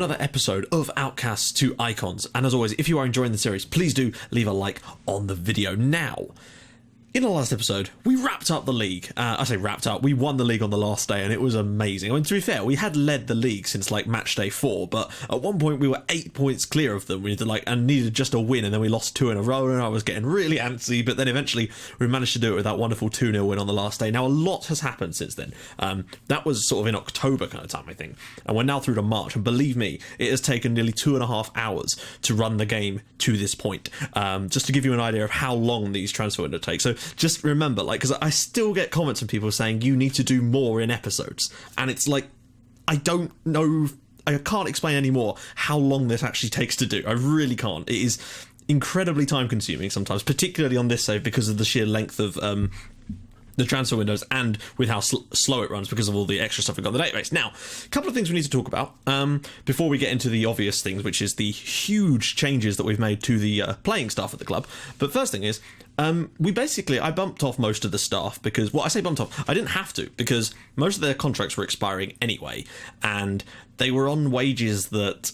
another episode of Outcasts to Icons, and as always, if you are enjoying the series, please do leave a like on the video. Now, in the last episode, we wrapped up the league. I say wrapped up, we won the league on the last day, and it was amazing. I mean, to be fair, we had led the league since like match day 4, but at one point we were 8 points clear of them. We needed just a win, and then we lost 2 in a row, and I was getting really antsy, but then eventually we managed to do it with that wonderful 2-0 win on the last day. Now, a lot has happened since then. That was sort of in October kind of time, I think, and we're now through to March, and believe me, it has taken nearly 2.5 hours to run the game to this point, just to give you an idea of how long these transfer windows take. So just remember, because I still get comments from people saying you need to do more in episodes, and it's like, I don't know, I can't explain anymore how long this actually takes to do. I really can't. It is incredibly time consuming sometimes, particularly on this save because of the sheer length of the transfer windows and with how slow it runs because of all the extra stuff we've got in the database. Now, a couple of things we need to talk about before we get into the obvious things, which is the huge changes that we've made to the playing staff at the club. But first thing is, I bumped off most of the staff because, well, I say bumped off, I didn't have to, because most of their contracts were expiring anyway, and they were on wages that...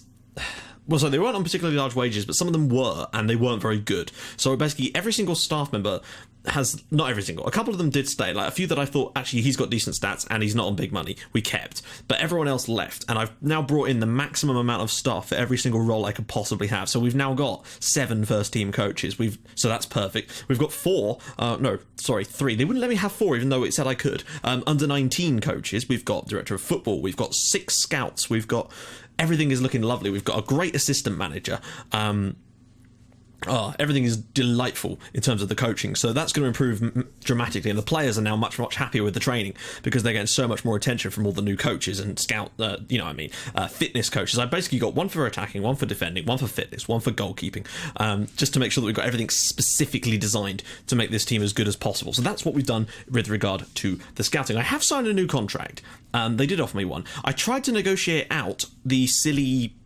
Well, so they weren't on particularly large wages, but some of them were, and they weren't very good. So basically, every single staff member has, not every single, a couple of them did stay. Like a few that I thought, actually, he's got decent stats and he's not on big money, we kept. But everyone else left, and I've now brought in the maximum amount of staff for every single role I could possibly have. So we've now got 7 first-team coaches. So that's perfect. We've got 3. They wouldn't let me have 4, even though it said I could. Under 19 coaches. We've got director of football. We've got 6 scouts. We've got... Everything is looking lovely. We've got a great assistant manager. Everything is delightful in terms of the coaching, so that's going to improve dramatically, and the players are now much happier with the training because they're getting so much more attention from all the new coaches and fitness coaches. I basically got 1 for attacking, 1 for defending, 1 for fitness, 1 for goalkeeping, just to make sure that we've got everything specifically designed to make this team as good as possible. So that's what we've done with regard to the scouting. I have signed a new contract. They did offer me one. I tried to negotiate out the silly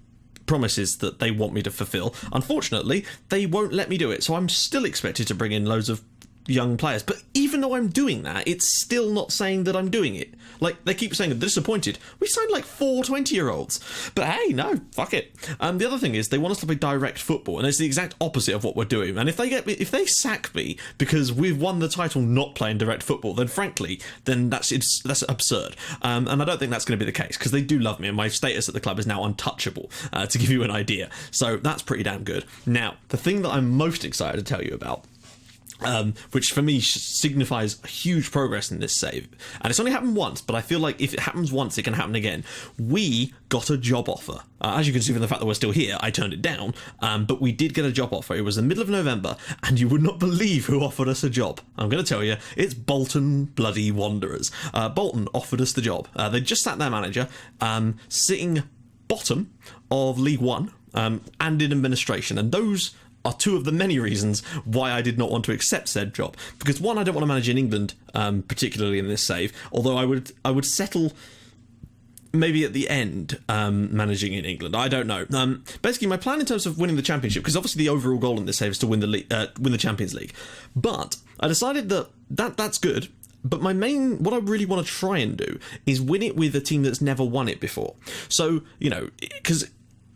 promises that they want me to fulfill. Unfortunately, they won't let me do it, so I'm still expected to bring in loads of young players. But even though I'm doing that, it's still not saying that I'm doing it. Like, they keep saying they're disappointed. We signed like 4 20-year-olds. But hey, no, fuck it. The other thing is they want us to play direct football, and it's the exact opposite of what we're doing. And if they sack me because we've won the title not playing direct football, then frankly, that's absurd. And I don't think that's going to be the case, because they do love me, and my status at the club is now untouchable, to give you an idea. So that's pretty damn good. Now, the thing that I'm most excited to tell you about, which for me signifies huge progress in this save, and it's only happened once, but I feel like if it happens once, it can happen again. We got a job offer. As you can see from the fact that we're still here, I turned it down, but we did get a job offer. It was the middle of November, and you would not believe who offered us a job. I'm going to tell you, it's Bolton bloody Wanderers. Bolton offered us the job. They just sat their manager, sitting bottom of League One, and in administration, and those are 2 of the many reasons why I did not want to accept said job. Because 1, I don't want to manage in England, particularly in this save, although I would settle maybe at the end managing in England. I don't know. Basically, my plan in terms of winning the championship, because obviously the overall goal in this save is to win the Champions League, but I decided that's good. But what I really want to try and do is win it with a team that's never won it before. So, because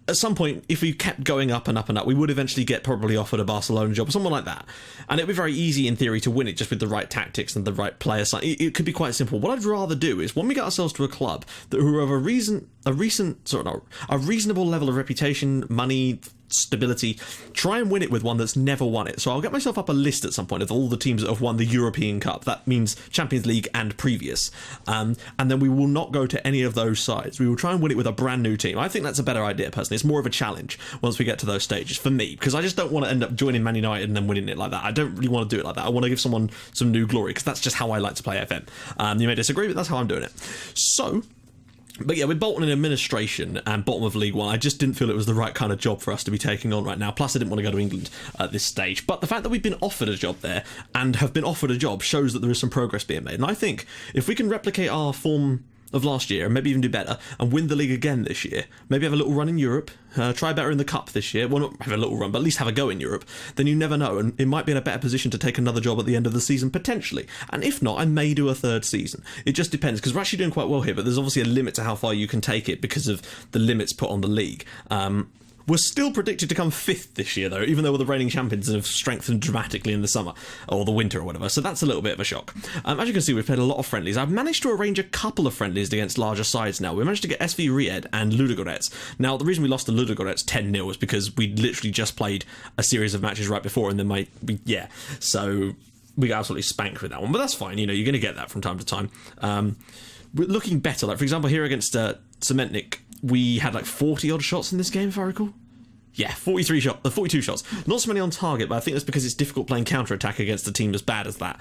at some point, if we kept going up and up and up, we would eventually get probably offered a Barcelona job or someone like that. And it'd be very easy in theory to win it just with the right tactics and the right player side. It could be quite simple. What I'd rather do is, when we get ourselves to a club who have a reasonable level of reputation, money, stability, try and win it with one that's never won it. So I'll get myself up a list at some point of all the teams that have won the European Cup. That means Champions League and previous. And then we will not go to any of those sides. We will try and win it with a brand new team. I think that's a better idea, personally. It's more of a challenge once we get to those stages, for me, because I just don't want to end up joining Man United and then winning it like that. I don't really want to do it like that. I want to give someone some new glory, because that's just how I like to play FM. You may disagree, but that's how I'm doing it. But yeah, with Bolton in administration and bottom of League One, I just didn't feel it was the right kind of job for us to be taking on right now. Plus, I didn't want to go to England at this stage. But the fact that we've been offered a job there and have been offered a job shows that there is some progress being made. And I think if we can replicate our form of last year and maybe even do better and win the league again this year, maybe have a little run in Europe, try better in the cup this year, well, not have a little run, but at least have a go in Europe, then you never know, and it might be in a better position to take another job at the end of the season, potentially. And if not, I may do a third season. It just depends, because we're actually doing quite well here, but there's obviously a limit to how far you can take it because of the limits put on the league. We're still predicted to come 5th this year, though, even though we're the reigning champions and have strengthened dramatically in the summer, or the winter or whatever, so that's a little bit of a shock. As you can see, we've played a lot of friendlies. I've managed to arrange a couple of friendlies against larger sides now. We managed to get SV Ried and Ludogorets. Now, the reason we lost to Ludogorets 10-0 is because we literally just played a series of matches right before, and then so we got absolutely spanked with that one, but that's fine, you're going to get that from time to time. We're looking better, like, for example, here against Cementnik, we had like 40 odd shots in this game, if I recall. Yeah, 42 shots. Not so many on target, but I think that's because it's difficult playing counter-attack against a team as bad as that.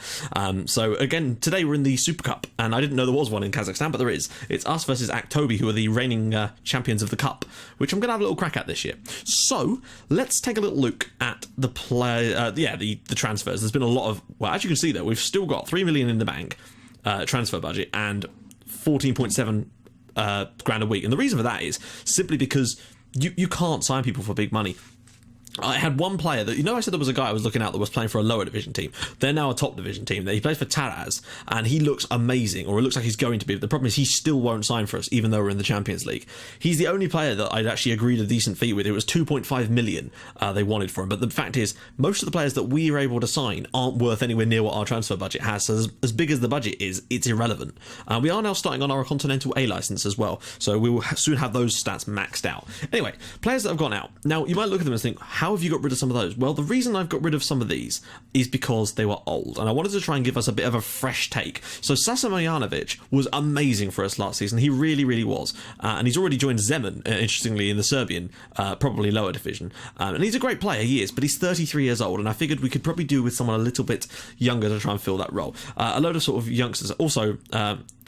So again, today we're in the Super Cup, and I didn't know there was one in Kazakhstan, but there is. It's us versus Aktobe, who are the reigning champions of the Cup, which I'm going to have a little crack at this year. So let's take a little look at the the transfers. There's been a lot of, well, as you can see there, we've still got 3 million in the bank transfer budget and 14.7 grand a week. And the reason for that is simply because you can't sign people for big money. I had one player that, I said there was a guy I was looking at that was playing for a lower division team. They're now a top division team. He plays for Taraz, and he looks amazing, or it looks like he's going to be. But the problem is he still won't sign for us, even though we're in the Champions League. He's the only player that I'd actually agreed a decent fee with. It was 2.5 million they wanted for him. But the fact is, most of the players that we are able to sign aren't worth anywhere near what our transfer budget has. So as big as the budget is, it's irrelevant. We are now starting on our Continental A license as well, so we will soon have those stats maxed out. Anyway, players that have gone out. Now, you might look at them and think, how have you got rid of some of those? Well, the reason I've got rid of some of these is because they were old, and I wanted to try and give us a bit of a fresh take. So Sasa Marjanovic was amazing for us last season. He really, really was. And he's already joined Zemun, interestingly, in the Serbian, probably lower division. And he's a great player, he is, but he's 33 years old, and I figured we could probably do with someone a little bit younger to try and fill that role. A load of sort of youngsters. Also,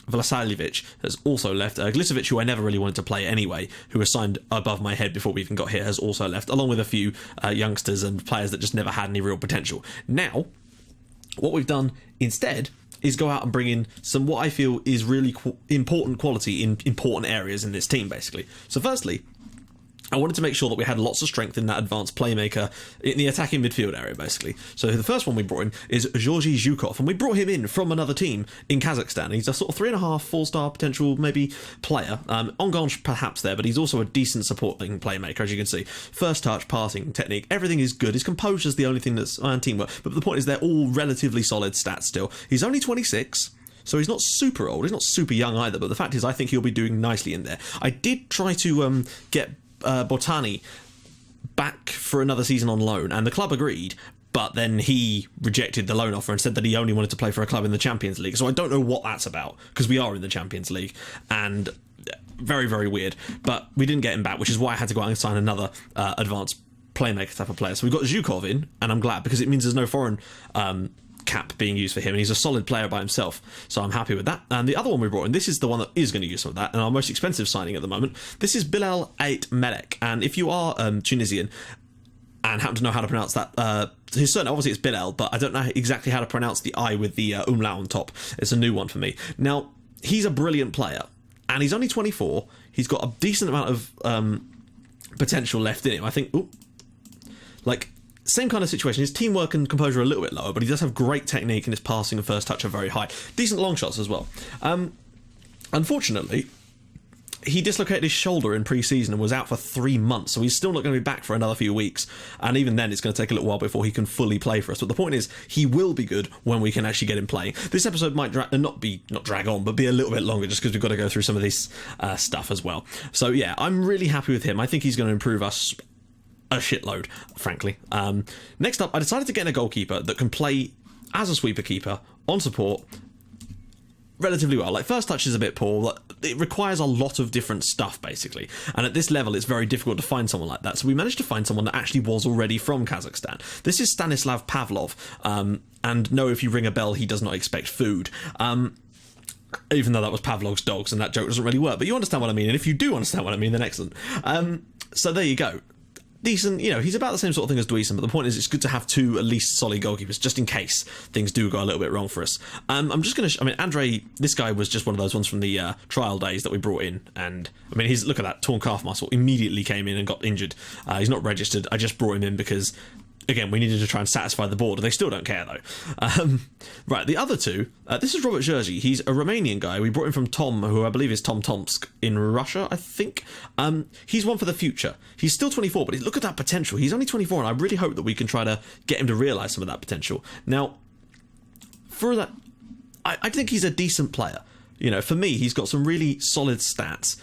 Vlasilevic has also left. Glisovic, who I never really wanted to play anyway, who was signed above my head before we even got here, has also left, along with a few youngsters and players that just never had any real potential. Now, what we've done instead is go out and bring in some what I feel is really important quality in important areas in this team, basically. So firstly, I wanted to make sure that we had lots of strength in that advanced playmaker in the attacking midfield area, basically. So the first one we brought in is Georgy Zhukov, and we brought him in from another team in Kazakhstan. He's a sort of 3.5, 4-star potential, maybe, player. On Ganj, perhaps there, but he's also a decent supporting playmaker, as you can see. First touch, passing, technique, everything is good. His composure's the only thing that's teamwork. But the point is they're all relatively solid stats still. He's only 26. So he's not super old. He's not super young either. But the fact is, I think he'll be doing nicely in there. I did try to get Botani back for another season on loan, and the club agreed, but then he rejected the loan offer and said that he only wanted to play for a club in the Champions League. So I don't know what that's about, because we are in the Champions League, and very, very weird. But we didn't get him back, which is why I had to go out and sign another advanced playmaker type of player. So we've got Zhukov in, and I'm glad, because it means there's no foreign cap being used for him, and he's a solid player by himself, so I'm happy with that. And the other one we brought in, this is the one that is going to use some of that, and our most expensive signing at the moment. This is Bilal Ait Melek, and if you are Tunisian and happen to know how to pronounce that, his surname, obviously it's Bilal, but I don't know exactly how to pronounce the I with the umlaut on top. It's a new one for me. Now, he's a brilliant player, and he's only 24. He's got a decent amount of potential left in him. I think, same kind of situation. His teamwork and composure are a little bit lower, but he does have great technique, and his passing and first touch are very high. Decent long shots as well. Unfortunately, he dislocated his shoulder in pre-season and was out for 3 months, so he's still not going to be back for another few weeks, and even then it's going to take a little while before he can fully play for us. But the point is, he will be good when we can actually get him playing. This episode might not drag on, but be a little bit longer, just because we've got to go through some of this stuff as well. So yeah, I'm really happy with him. I think he's going to improve us a shitload, frankly. Next up, I decided to get in a goalkeeper that can play as a sweeper keeper on support relatively well. Like, first touch is a bit poor. It requires a lot of different stuff, basically. And at this level, it's very difficult to find someone like that. So we managed to find someone that actually was already from Kazakhstan. This is Stanislav Pavlov. And no, if you ring a bell, he does not expect food. Even though that was Pavlov's dogs, and that joke doesn't really work. But you understand what I mean. And if you do understand what I mean, then excellent. So there you go. decent, he's about the same sort of thing as Dweesen, but the point is it's good to have two at least solid goalkeepers, just in case things do go a little bit wrong for us. I'm just going to... Andre, this guy was just one of those ones from the trial days that we brought in, and, look at that, torn calf muscle, immediately came in and got injured. He's not registered. I just brought him in because... Again, we needed to try and satisfy the board. They still don't care, though. Right, the other two. This is Robert Zherzi. He's a Romanian guy. We brought him from Tom, who I believe is Tom Tomsk in Russia, I think. He's one for the future. He's still 24, but look at that potential. He's only 24, and I really hope that we can try to get him to realise some of that potential. Now, for that, I think he's a decent player. For me, he's got some really solid stats.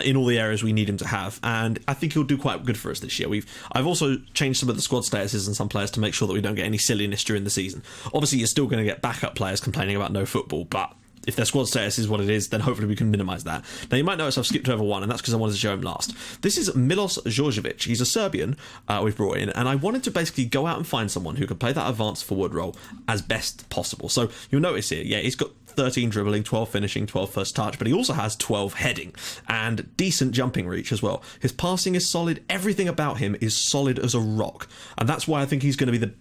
In all the areas we need him to have, and I think he'll do quite good for us this year. I've also changed some of the squad statuses and some players to make sure that we don't get any silliness during the season. Obviously, you're still going to get backup players complaining about no football, but if their squad status is what it is, then hopefully we can minimise that. Now, you might notice I've skipped over one, and that's because I wanted to show him last. This is Milos Djordjevic. He's a Serbian we've brought in, and I wanted to basically go out and find someone who could play that advanced forward role as best possible. So you'll notice here, he's got 13 dribbling, 12 finishing, 12 first touch, but he also has 12 heading and decent jumping reach as well. His passing is solid. Everything about him is solid as a rock, and that's why I think he's going to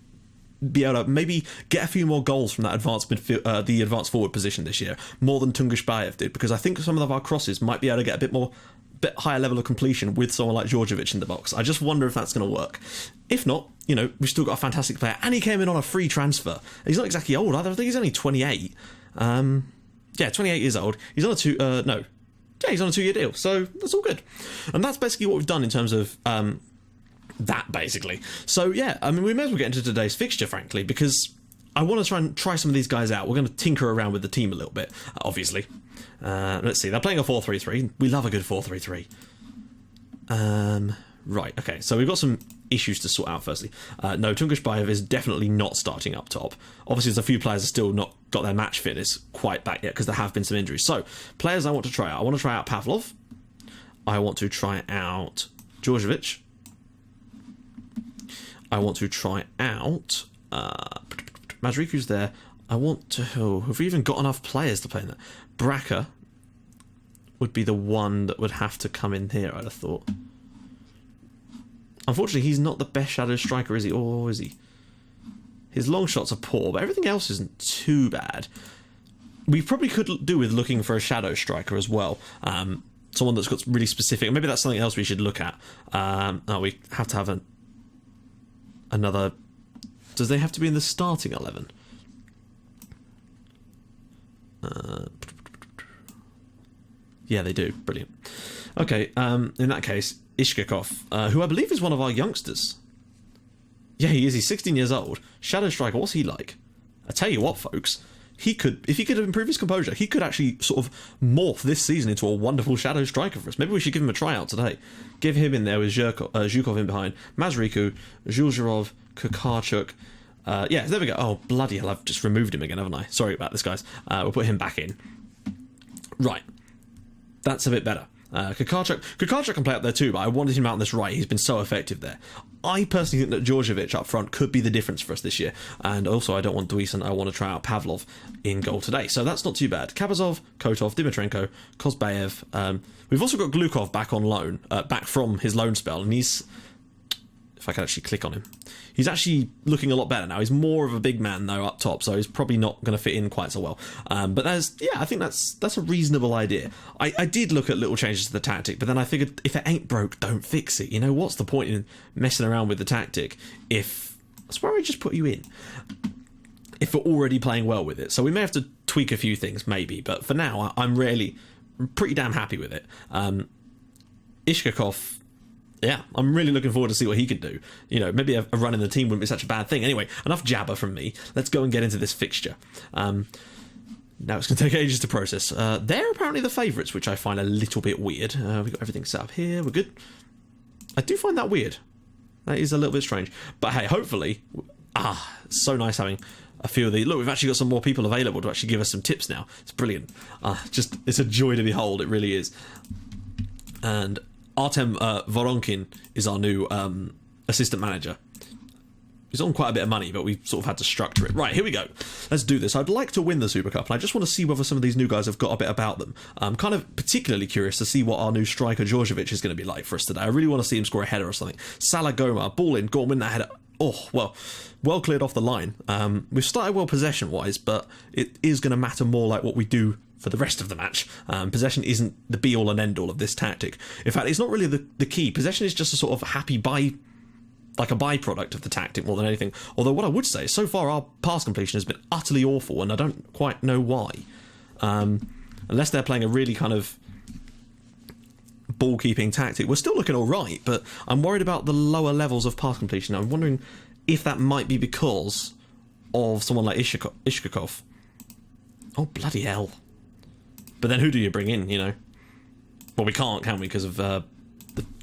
be able to maybe get a few more goals from that the advanced forward position this year, more than Tungush Bayev did, because I think some of our crosses might be able to get a bit higher level of completion with someone like Djordjevic in the box. I just wonder if that's going to work. If not, we've still got a fantastic player, and he came in on a free transfer. He's not exactly old either. I think he's only 28. 28 years old. He's on a he's on a 2-year deal, so that's all good. And that's basically what we've done in terms of that, basically. So we may as well get into today's fixture, frankly, because I want to try some of these guys out. We're going to tinker around with the team a little bit, obviously. Let's see, they're playing a 4-3-3. We love a good 4-3-3. Right, okay, so we've got some issues to sort out firstly. No, Tungush Bayev is definitely not starting up top. Obviously, there's a few players that still not got their match fitness quite back yet because there have been some injuries. So, players I want to try out. I want to try out Pavlov. I want to try out Djordjevic. I want to try out Mazriku's there. I want to... have we even got enough players to play in that? Braka would be the one that would have to come in here, I'd have thought. Unfortunately, he's not the best shadow striker, is he? Or is he? His long shots are poor, but everything else isn't too bad. We probably could do with looking for a shadow striker as well. Someone that's got really specific... Maybe that's something else we should look at. We have to have another... Does they have to be in the starting 11? Yeah, they do. Brilliant. Okay, in that case... Ishkakov, who I believe is one of our youngsters. Yeah, he is. He's 16 years old. Shadow Striker, what's he like? I tell you what, folks, if he could improve his composure, he could actually sort of morph this season into a wonderful Shadow Striker for us. Maybe we should give him a tryout today. Give him in there with Zhukov in behind, Mazriku, Zhuzharov, Kukarchuk. There we go. Oh, bloody hell, I've just removed him again, haven't I? Sorry about this, guys. We'll put him back in. Right. That's a bit better. Kukarchuk can play up there too, but I wanted him out on this right. He's been so effective there. I personally think that Djordjevic up front could be the difference for us this year. And also, I don't want Dweesen. I want to try out Pavlov in goal today. So that's not too bad. Kapazov, Kotov, Dimitrenko, Kozbayev. We've also got Glukov back on loan, back from his loan spell. And he's... If I can actually click on him. He's actually looking a lot better now. He's more of a big man, though, up top, so he's probably not going to fit in quite so well. But I think that's a reasonable idea. I did look at little changes to the tactic, but then I figured if it ain't broke, don't fix it. What's the point in messing around with the tactic if... That's where I just put you in. If we're already playing well with it. So we may have to tweak a few things, maybe, but for now, I'm pretty damn happy with it. Ishkakov... Yeah, I'm really looking forward to see what he could do. Maybe a run in the team wouldn't be such a bad thing. Anyway, enough jabber from me. Let's go and get into this fixture. Now it's going to take ages to process. They're apparently the favourites, which I find a little bit weird. We've got everything set up here. We're good. I do find that weird. That is a little bit strange. But hey, hopefully... it's so nice having a few of the... Look, we've actually got some more people available to actually give us some tips now. It's brilliant. It's a joy to behold. It really is. And... Artem Voronkin is our new assistant manager. He's on quite a bit of money, but we've sort of had to structure it. Right, here we go. Let's do this. I'd like to win the Super Cup, and I just want to see whether some of these new guys have got a bit about them. I'm kind of particularly curious to see what our new striker, Djordjevic, is going to be like for us today. I really want to see him score a header or something. Salah Goma, ball in, go on, win that header. Oh, well cleared off the line. We've started well possession-wise, but it is going to matter more like what we do for the rest of the match. Possession isn't the be-all and end-all of this tactic. In fact, it's not really the key. Possession is just a sort of happy like a byproduct of the tactic more than anything. Although what I would say is so far our pass completion has been utterly awful, and I don't quite know why. Unless they're playing a really kind of ball-keeping tactic, we're still looking all right, but I'm worried about the lower levels of pass completion. I'm wondering if that might be because of someone like Ishkakov. Oh, bloody hell. But then who do you bring in, you know? Well, we can't, can we, because of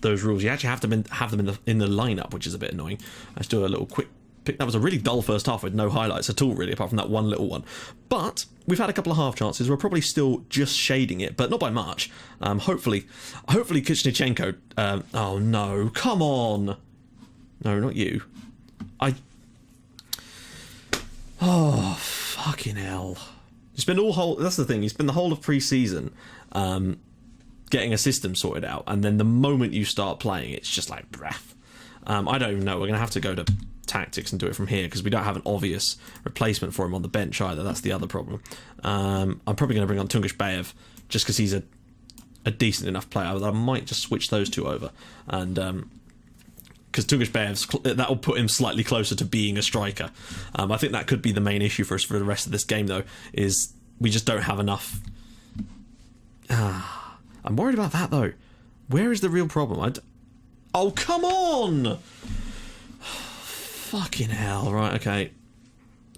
those rules. You actually have to have them in the lineup, which is a bit annoying. Let's do a little quick pick. That was a really dull first half with no highlights at all, really, apart from that one little one. But we've had a couple of half chances. We're probably still just shading it, but not by much. Hopefully Kuznichenko... oh, no. Come on. No, not you. Oh, fucking hell. You spend that's the thing. You spend the whole of pre-season getting a system sorted out, and then the moment you start playing, it's just like, breath. I don't even know. We're going to have to go to tactics and do it from here, because we don't have an obvious replacement for him on the bench either. That's the other problem. I'm probably going to bring on Tungish Bayev, just because he's a decent enough player. I might just switch those two over, and because Tungish Bayev's, that will put him slightly closer to being a striker. I think that could be the main issue for us for the rest of this game, though, is we just don't have enough. I'm worried about that, though. Where is the real problem? Oh, come on! Fucking hell. Right, okay.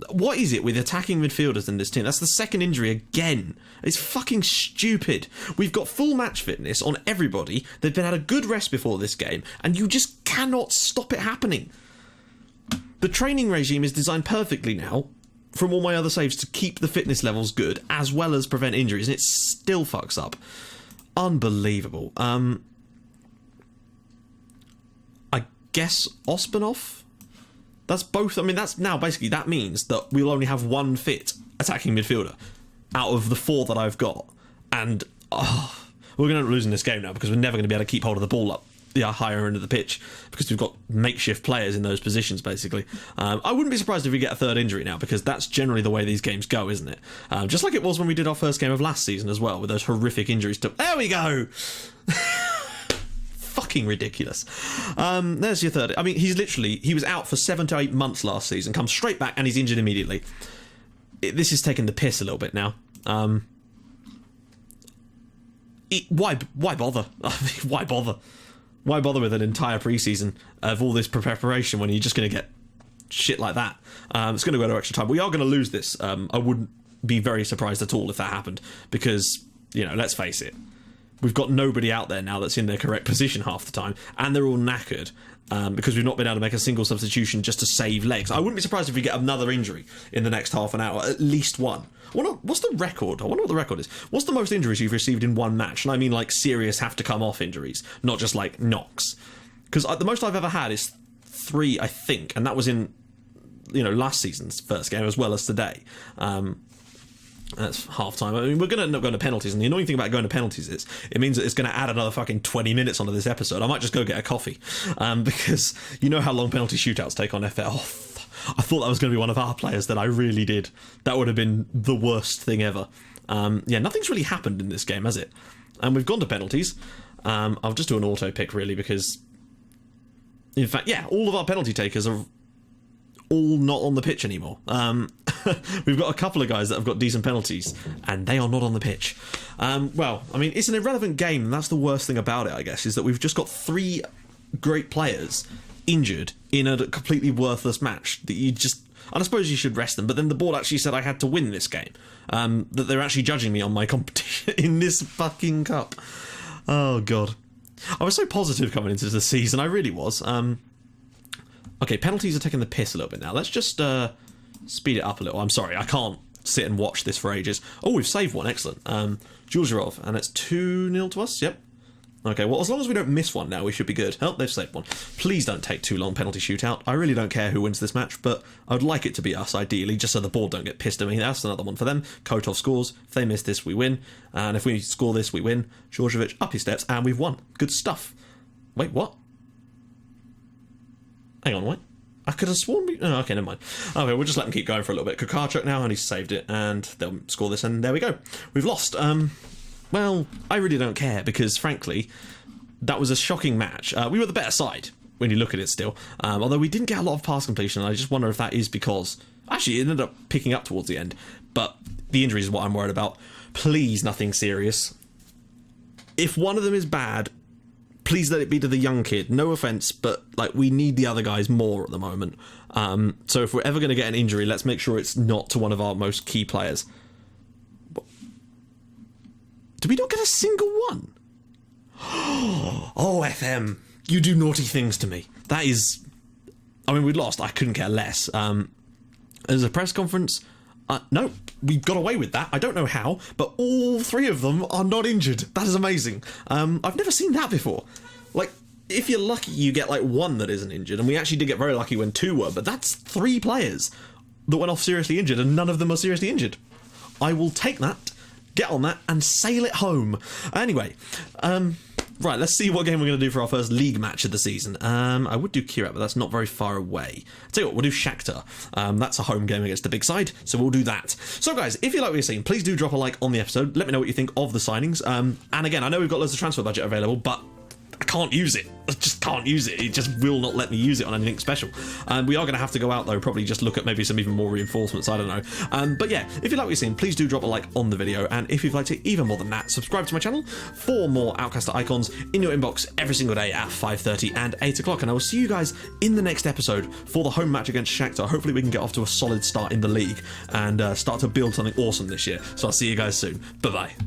What is it with attacking midfielders in this team? That's the second injury again. It's fucking stupid. We've got full match fitness on everybody. They've been had a good rest before this game, and you just cannot stop it happening. The training regime is designed perfectly now, from all my other saves, to keep the fitness levels good, as well as prevent injuries, and it still fucks up. Unbelievable. I guess Ospanov? That's both. I mean, that's now basically, that means that we'll only have one fit attacking midfielder out of the four that I've got. And we're going to lose in this game now, because we're never going to be able to keep hold of the ball up the higher end of the pitch, because we've got makeshift players in those positions, basically. I wouldn't be surprised if we get a third injury now, because that's generally the way these games go, isn't it? Just like it was when we did our first game of last season as well, with those horrific injuries to... There we go! Fucking ridiculous. There's your third. I mean, he was out for 7 to 8 months last season, comes straight back, and he's injured immediately. This is taking the piss a little bit now. Why bother? Why bother? Why bother with an entire pre-season of all this preparation when you're just going to get shit like that? It's going to go to extra time. We are going to lose this. I wouldn't be very surprised at all if that happened, because, you know, let's face it, we've got nobody out there now that's in their correct position half the time, and they're all knackered because we've not been able to make a single substitution just to save legs. I wouldn't be surprised if we get another injury in the next half an hour, at least one. What's the record? I wonder what the record is. What's the most injuries you've received in one match? And I mean, like, serious have-to-come-off injuries, not just, like, knocks. Because the most I've ever had is 3, I think, and that was in, you know, last season's first game as well as today. That's half-time. I mean, we're going to end up going to penalties, and the annoying thing about going to penalties is it means that it's going to add another fucking 20 minutes onto this episode. I might just go get a coffee, because you know how long penalty shootouts take on FL. I thought that was going to be one of our players that I really did. That would have been the worst thing ever. Yeah, nothing's really happened in this game, has it? And we've gone to penalties. I'll just do an auto pick, really, because... In fact, yeah, all of our penalty takers are all not on the pitch anymore. We've got a couple of guys that have got decent penalties, and they are not on the pitch. Well, I mean, it's an irrelevant game, and that's the worst thing about it, I guess, is that we've just got 3 great players injured in a completely worthless match that you just... And I suppose you should rest them, but then the board actually said I had to win this game. That they're actually judging me on my competition in this fucking cup. Oh, God. I was so positive coming into the season, I really was. Okay, penalties are taking the piss a little bit now. Let's just speed it up a little. I'm sorry, I can't sit and watch this for ages. Oh, we've saved one, excellent. Djordjevic, and it's 2-0 to us, yep. Okay, well, as long as we don't miss one now, we should be good. Oh, they've saved one. Please don't take too long, penalty shootout. I really don't care who wins this match, but I would like it to be us, ideally, just so the board don't get pissed at me. That's another one for them. Kotov scores. If they miss this, we win. And if we score this, we win. Djordjevic up his steps, and we've won. Good stuff. Wait, what? Hang on, wait. I could have sworn we... Oh, okay, never mind. Okay, we'll just let them keep going for a little bit. Kukarchuk now, and he's saved it, and they'll score this, and there we go. We've lost. Well, I really don't care, because, frankly, that was a shocking match. We were the better side, when you look at it still. Although we didn't get a lot of pass completion, and I just wonder if that is because... Actually, it ended up picking up towards the end, but the injuries is what I'm worried about. Please, nothing serious. If one of them is bad... Please let it be to the young kid. No offence, but like we need the other guys more at the moment. So if we're ever going to get an injury, let's make sure it's not to one of our most key players. Did we not get a single one? Oh, FM, you do naughty things to me. That is... I mean, we lost. I couldn't care less. There's a press conference... no, we got away with that. I don't know how, but all three of them are not injured. That is amazing. I've never seen that before. Like, if you're lucky, you get like one that isn't injured, and we actually did get very lucky when two were, but that's 3 players that went off seriously injured, and none of them are seriously injured. I will take that, get on that, and sail it home. Anyway, right, let's see what game we're going to do for our first league match of the season. I would do Kirat, but that's not very far away. I'll tell you what, we'll do Shakhtar. That's a home game against the big side, so we'll do that. So guys, if you like what you're seeing, please do drop a like on the episode. Let me know what you think of the signings. And again, I know we've got loads of transfer budget available, but I can't use it. I just can't use it. It just will not let me use it on anything special. We are going to have to go out though, probably just look at maybe some even more reinforcements, I don't know. But yeah, if you like what you're seeing, please do drop a like on the video, and if you'd like to even more than that, subscribe to my channel for more Outcaster icons in your inbox every single day at 5:30 and 8 o'clock, and I will see you guys in the next episode for the home match against Shakhtar. Hopefully we can get off to a solid start in the league and start to build something awesome this year. So I'll see you guys soon. Bye bye.